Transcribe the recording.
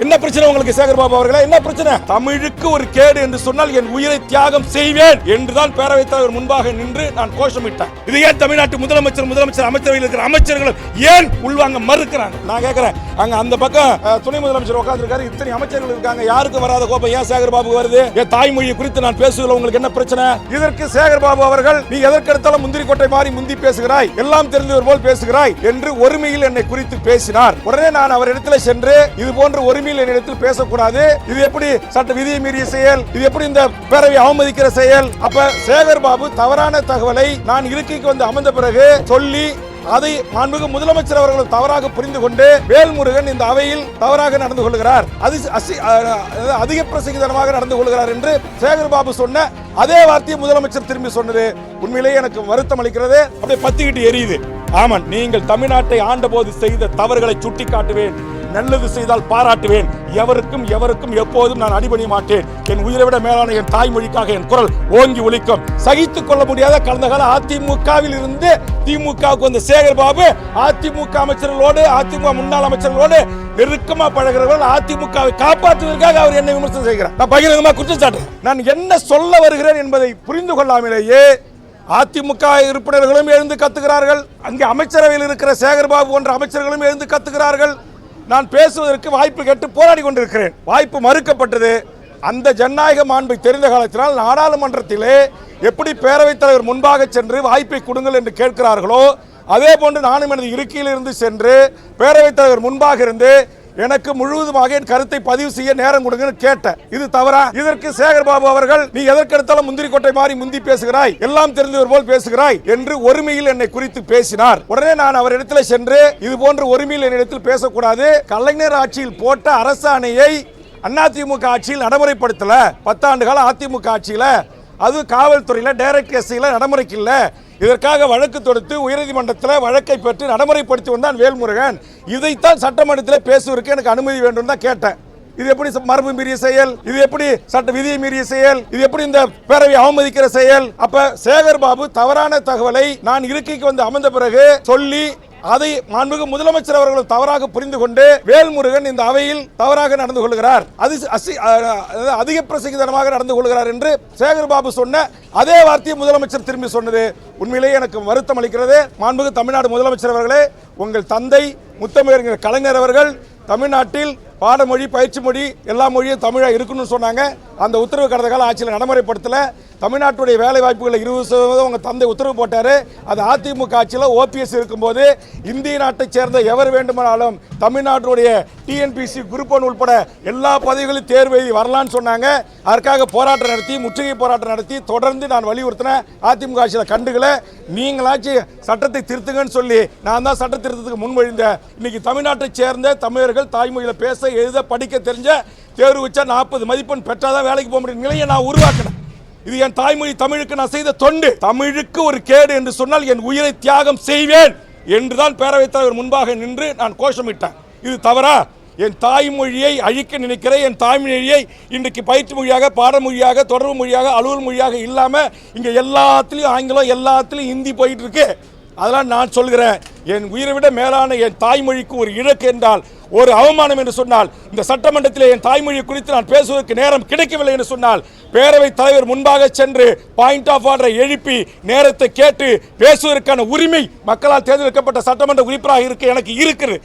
என்ன பிரச்சனை உங்களுக்கு சேகர்பாபு அவர்களே? என்ன பிரச்சனை? தமிழுக்கு ஒரு கேடு என்று சொன்னால் என் உயிரை தியாகம் செய்வேன் என்றுதான் பேரவைத் தலைவர் முன்பாக நின்று நான் கோஷமிட்டேன். இது ஏன் தமிழ்நாட்டு முதலமைச்சர் அமைச்சரவையில் இருக்கிற அமைச்சர்கள் ஏன் உள்வாங்க மறுக்கிறாங்க? நான் கேட்கிறேன். அங்க அந்த பக்கம் துணை முதலமைச்சர் உட்கார்ந்திருக்காரு, இத்தனை அமைச்சர்கள் இருக்காங்க, யாருக்கு வராத கோபம் ஏன் சேகர்பாபு வருது? என் தாய்மொழி குறித்து நான் பேசுவதில் உங்களுக்கு என்ன பிரச்சனை? இதற்கு சேகர்பாபு அவர்கள், நீ எதற்கெடுத்தாலும் முந்திரி கோட்டை மாறி முந்தி பேசுகிறாய், எல்லாம் தெரிந்தவர் போல் பேசுகிறாய் என்று ஒருமையில் என்னை குறித்து பேசினார். உடனே நான் அவரிடத்தில் சென்று, இது போன்ற ஒருமையில் என்னிடத்தில் பேசக்கூடாது, இது எப்படி சட்ட விதியை மீறிய செயல், இது எப்படி இந்த பேரவை அவமதிக்கிற செயல்? அப்ப சேகர்பாபு தவறான தகவலை நான் இருக்கைக்கு வந்து அமர்ந்த பிறகு சொல்லி அதை மாண்புமிகு முதலமைச்சர் அவர்கள் தவறாக புரிந்து கொண்டு வேல்முருகன் இந்த அவையில் தவறாக நடந்து கொள்கிறார், அதிக பிரசங்கிதனமாக நடந்து கொள்கிறார் என்று சேகர்பாபு சொன்ன அதே வார்த்தையை முதலமைச்சர் திரும்பி சொன்னது உண்மையிலேயே எனக்கு வருத்தம் அளிக்கிறது. அப்படியே பத்திக்கிட்டு எரியுது. ஆமாம், நீங்கள் தமிழ்நாட்டை ஆண்ட போது செய்த தவறுகளை சுட்டிக்காட்டுவேன், நல்லது செய்தால் பாராட்டுவேன், எவருக்கும் எப்போதும் நான் அடிபணிய மாட்டேன். என் உயிரை விட மேலான என் தாய்மொழிக்காக என் குரல் ஓங்கி ஒலிக்கும். சகித்துக் கொள்ள முடியாத கடந்த கால அதிமுகவில் இருந்து திமுகவுக்கு வந்த சேகர்பாபு அதிமுக அமைச்சர்களோடு, அதிமுக முன்னாள் அமைச்சர்களோடு நெருக்கமா பழகிறவர்கள், அதிமுகவை காப்பாற்றுவதற்காக அவர் என்னை விமர்சனம் செய்கிறார். நான் பகிரங்கமா குற்றம் சாட்டுறேன். நான் என்ன சொல்ல வருகிறேன் என்பதை புரிந்து கொள்ளாமலேயே அதிமுக உறுப்பினர்களும் எழுந்து கத்துகிறார்கள், அங்கே அமைச்சரவையில் இருக்கிற சேகர்பாபு போன்ற அமைச்சர்களும் எழுந்து கத்துகிறார்கள். நான் பேசுவதற்கு வாய்ப்பு கேட்டு போராடி கொண்டிருக்கிறேன். வாய்ப்பு மறுக்கப்பட்டது. அந்த ஜனநாயக மாண்பை தெரிந்த காலத்தினால் நாடாளுமன்றத்திலே எப்படி பேரவைத் தலைவர் முன்பாக சென்று வாய்ப்பை கொடுங்கள் என்று கேட்கிறார்களோ, அதே போன்று நானும் எனது இருக்கையில் இருந்து சென்று பேரவைத் தலைவர் முன்பாக இருந்து எனக்கு முழுவதுமாக என் கருத்தை பதிவு செய்ய நேரம் கொடுங்கன்னு கேட்டேன். இது தவறா? இதற்கு சேகர்பாபு அவர்கள், நீ எதற்கெடுத்தாலும் முந்திரி கோட்டை மாறி முந்தி பேசுகிறாய், எல்லாம் தெரிந்தவர் போல் பேசுகிறாய் என்று ஒருமையில் என்னை குறித்து பேசினார். உடனே நான் அவரிடத்தில் சென்று, இது போன்ற ஒருமையில் என்னிடத்தில் பேசக்கூடாது, கலைஞர் ஆட்சியில் போட்ட அரசாணையை அதிமுக ஆட்சியில் நடைமுறைப்படுத்தல, 10 ஆண்டு கால அதிமுக ஆட்சியில அது காவல்துறையில டைரக்ட் கேஸ்ல நடைமுறைக்கு இல்ல, இதற்காக வழக்கு தொடுத்து உயர்நீதிமன்றத்தில் வழக்கை பெற்று நடைமுறைப்படுத்தி வந்தான் வேல்முருகன். இதைத்தான் சட்டமன்றத்தில் பேசுவதற்கு எனக்கு அனுமதி வேண்டும் தான் கேட்டேன். இது எப்படி மரபு மீறிய செயல், இது எப்படி சட்ட விதியை மீறிய செயல், இது எப்படி இந்த பேரவை அவமதிக்கிற செயல்? அப்ப சேகர்பாபு தவறான தகவலை நான் இருக்கைக்கு வந்து அமர்ந்த பிறகு சொல்லி அதை மாண்புமிகு முதலமைச்சர் அவர்கள் தவறாக புரிந்து கொண்டு வேல்முருகன் இந்த அவையில் தவறாக நடந்து கொள்கிறார், அதிக பிரசங்கிதனமாக நடந்து கொள்கிறார் என்று சேகர்பாபு சொன்ன அதே வார்த்தையை முதலமைச்சர் திரும்பி சொன்னது உண்மையிலேயே எனக்கு வருத்தம் அளிக்கிறது. மாண்புமிகு தமிழ்நாடு முதலமைச்சர் அவர்களே, உங்கள் தந்தை முத்தமிழறிஞர் கலைஞர் அவர்கள் தமிழ்நாட்டில் பாடமொழி, பயிற்சி மொழி, எல்லா மொழியும் தமிழாக இருக்கணும்னு சொன்னாங்க. அந்த உத்தரவு கடந்த கால ஆட்சியில் நடைமுறைப்படுத்தல. தமிழ்நாட்டுடைய வேலை வாய்ப்புகளை 20% உங்கள் தந்தை உத்தரவு போட்டார். அது அதிமுக ஆட்சியில் ஓபிஎஸ் இருக்கும்போது இந்திய நாட்டை சேர்ந்த எவர் வேண்டுமானாலும் தமிழ்நாட்டுடைய டிஎன்பிசி குரூப் 1 உட்பட எல்லா பதவிகளையும் தேர்வு எழுதி வரலான்னு சொன்னாங்க. அதற்காக போராட்டம் நடத்தி, முற்றுகை போராட்டம் நடத்தி தொடர்ந்து நான் வலியுறுத்தினேன். அதிமுக ஆட்சியில் கண்டுகளை நீங்களாச்சு சட்டத்தை திருத்துங்கன்னு சொல்லி நான் தான் சட்ட திருத்தத்துக்கு முன்மொழிந்தேன். இன்னைக்கு தமிழ்நாட்டை சேர்ந்த தமிழர்கள் தாய்மொழியில் பேச, எழுத, படிக்க தெரிஞ்ச தேர்வு வச்சா 40 மதிப்பெண் பெற்றாதான் வேலைக்கு போக முடியும் நிலையை நான் உருவாக்கினேன். இது என் தாய்மொழி தமிழுக்கு நான் செய்த தொண்டு. தமிழுக்கு ஒரு கேடு என்று சொன்னால் என் உயிரை தியாகம் செய்வேன் என்றுதான் பேரவைத் தலைவர் முன்பாக நின்று நான் கோஷமிட்டேன். இது தவறா? என் தாய்மொழியை அழிக்க நினைக்கிற என் தாய்மொழியை இன்றைக்கு பயிற்சி மொழியாக, பாடமொழியாக, தொடர்பு மொழியாக, அலுவல் மொழியாக இல்லாம இங்க எல்லாத்திலையும் ஆங்கிலம், எல்லாத்திலையும் ஹிந்தி போயிட்டு இருக்கு. அதெல்லாம் நான் சொல்கிறேன், என் உயிரை விட மேலான என் தாய்மொழிக்கு ஒரு இழக்கு என்றால், ஒரு அவமானம் என்று சொன்னால், இந்த சட்டமன்றத்தில் என் தாய்மொழி குறித்து நான் பேசுவதற்கு நேரம் கிடைக்கவில்லை என்று சொன்னால், பேரவைத் தலைவர் முன்பாக சென்று பாயிண்ட் ஆஃப் ஆர்டரை எழுப்பி நேரத்தை கேட்டு பேசுவதற்கான உரிமை மக்களால் தேர்ந்தெடுக்கப்பட்ட சட்டமன்ற உறுப்பினராக இருக்க எனக்கு இருக்குது.